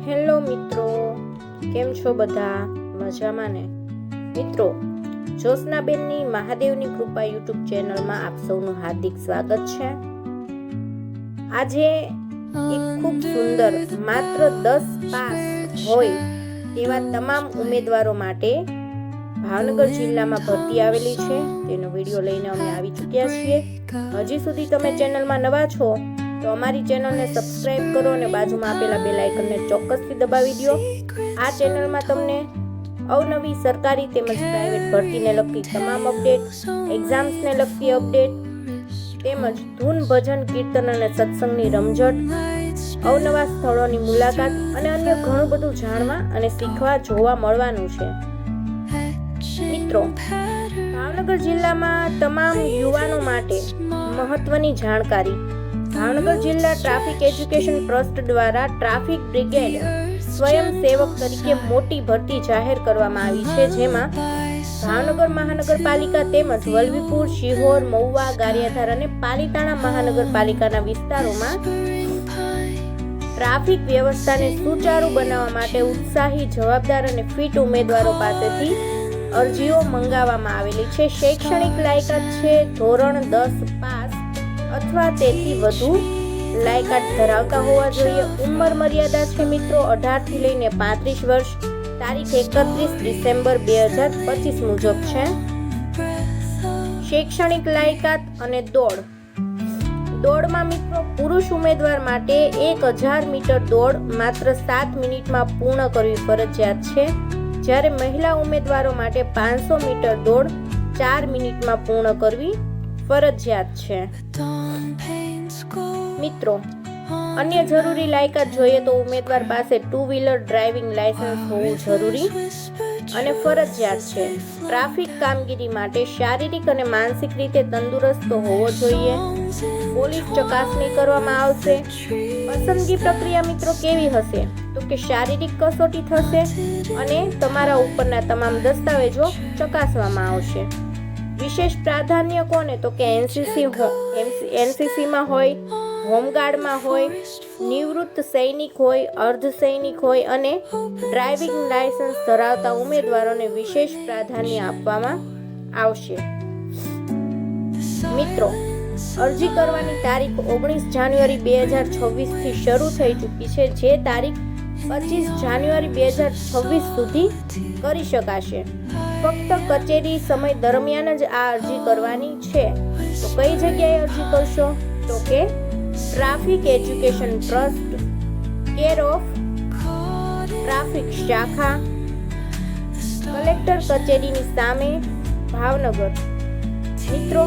Hello મિત્રો, કેમ છો બધા? મજામાં ને? મિત્રો, જ્યોત્સનાબેનની મહાદેવની કૃપા યુટ્યુબ ચેનલમાં આપ સૌનું હાર્દિક સ્વાગત છે. આજે એક ખૂબ સુંદર માત્ર 10 પાસ હોય તેવા તમામ ઉમેદવારો માટે ભાવનગર જિલ્લામાં ભરતી આવેલી છે તેનો વિડીયો લઈને અમે આવી ચૂક્યા છીએ. હજી સુધી તમે ચેનલમાં નવા છો તો અમારી ચેનલને સબસ્ક્રાઇબ કરો અને બાજુમાં આપેલા બેલ આઇકનને ચોક્કસથી દબાવી દો. આ ચેનલમાં તમને અવનવી સરકારી તેમજ પ્રાઇવેટ ભરતીને લગતી તમામ અપડેટ, એક્ઝામ્સને લગતી અપડેટ તેમજ ધૂન, ભજન, કીર્તન અને સત્સંગની રમઝટ, અવનવા સ્થળોની મુલાકાત અને અન્ય ઘણું બધું જાણવા અને શીખવા જોવા મળવાનું છે. મિત્રો, ભાવનગર જિલ્લામાં તમામ યુવાનો માટે મહત્વની જાણકારી. ભાવનગર જિલ્લા ટ્રાફિક એજ્યુકેશન ટ્રસ્ટ દ્વારા ટ્રાફિક બ્રિગેડ સ્વયંસેવક તરીકે મોટી ભરતી જાહેર કરવામાં આવી છે, જેમાં ભાવનગર મહાનગરપાલિકા તેમજ વલભીપુર, શિહોર, મહુવા, ગારિયાધાર અને પાલિતાણા મહાનગરપાલિકાના વિસ્તારોમાં ટ્રાફિક વ્યવસ્થાને સુચારુ બનાવવા માટે ઉત્સાહી, જવાબદાર અને ફિટ ઉમેદવારો પાસેથી અરજીઓ મંગાવવામાં આવેલી છે. શૈક્ષણિક લાયકાત છે ધોરણ 10 પાસ અથવા તેથી વધુ લાયકાત ધરાવતા હોવા જોઈએ. ઉંમર મર્યાદા છે મિત્રો 18 થી લઈને 35 વર્ષ. તારીખ 31 ડિસેમ્બર 2025 મુજબ છે. શૈક્ષણિક લાયકાત અને દોડમાં મિત્રો પુરુષ ઉમેદવાર માટે 1000 મીટર દોડ માત્ર 7 મિનિટમાં પૂર્ણ કરવી ફરજિયાત છે, જ્યારે મહિલા ઉમેદવારો માટે 500 મીટર દોડ 4 મિનિટમાં પૂર્ણ કરવી ફરજિયાત છે. મિત્રો, અન્ય જરૂરી લાયકાત જોઈએ તો ઉમેદવાર પાસે 2 વ્હીલર ડ્રાઇવિંગ લાયસન્સ હોવું જરૂરી અને ફરજિયાત છે. ટ્રાફિક કામગીરી માટે શારીરિક અને માનસિક રીતે તંદુરસ્ત હોવો જોઈએ. પોલીસ ચકાસણી કરવામાં આવશે. પસંદગી પ્રક્રિયા મિત્રો કેવી હશે તો કે શારીરિક કસોટી થશે અને તમારા ઉપરના તમામ દસ્તાવેજો ચકાસવામાં આવશે. વિશેષ પ્રાધાન્ય કોને તો કે એનસીસીમાં હોય, હોમગાર્ડમાં હોય, નિવૃત્ત સૈનિક હોય, અર્ધ સૈનિક હોય અને ડ્રાઇવિંગ લાયસન્સ ધરાવતા ઉમેદવારોને વિશેષ પ્રાધાન્ય આપવામાં આવશે. મિત્રો, અરજી કરવાની તારીખ 19 જાન્યુઆરી 2026 થી શરૂ થઈ ચૂકી છે, જે તારીખ 25 જાન્યુઆરી 2026 સુધી કરી શકાશે. ફક્ત કચેરી સમય દરમિયાન જ આ અરજી કરવાની છે. તો કઈ જગ્યાએ અરજી કરશો તો કે traffic education trust, care of traffic શાખા, કલેક્ટર કચેરીની સામે, ભાવનગર. મિત્રો,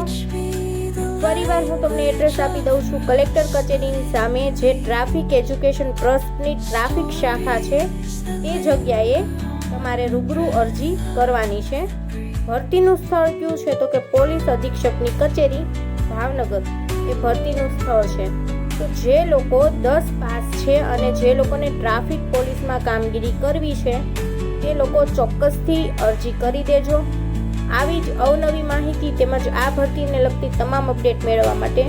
ફરીવાર હું તમને એડ્રેસ આપી દઉં છું. કલેક્ટર કચેરીની સામે જે ટ્રાફિક એજ્યુકેશન ટ્રસ્ટની ટ્રાફિક શાખા છે તે જગ્યાએ તમારે રૂબરૂ અરજી કરવાની છે. ભરતીનું સ્થળ કયું છે તો કે પોલીસ અધિક્ષકની કચેરી, ભાવનગર એ ભરતીનું સ્થળ છે. તો જે લોકો 10 પાસ છે અને જે લોકોને ટ્રાફિક પોલીસમાં કામગીરી કરવી છે તે લોકો ચોક્કસથી અરજી કરી દેજો. આવી જ અવનવી માહિતી તેમજ આ ભરતીને લગતી તમામ અપડેટ મેળવવા માટે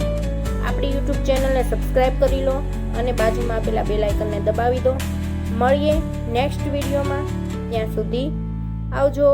આપણી યુટ્યુબ ચેનલને સબસ્ક્રાઇબ કરી લો અને બાજુમાં આપેલા બેલ આઇકનને દબાવી દો. મળીએ નેક્સ્ટ વિડીયોમાં. ત્યાં સુધી આવજો.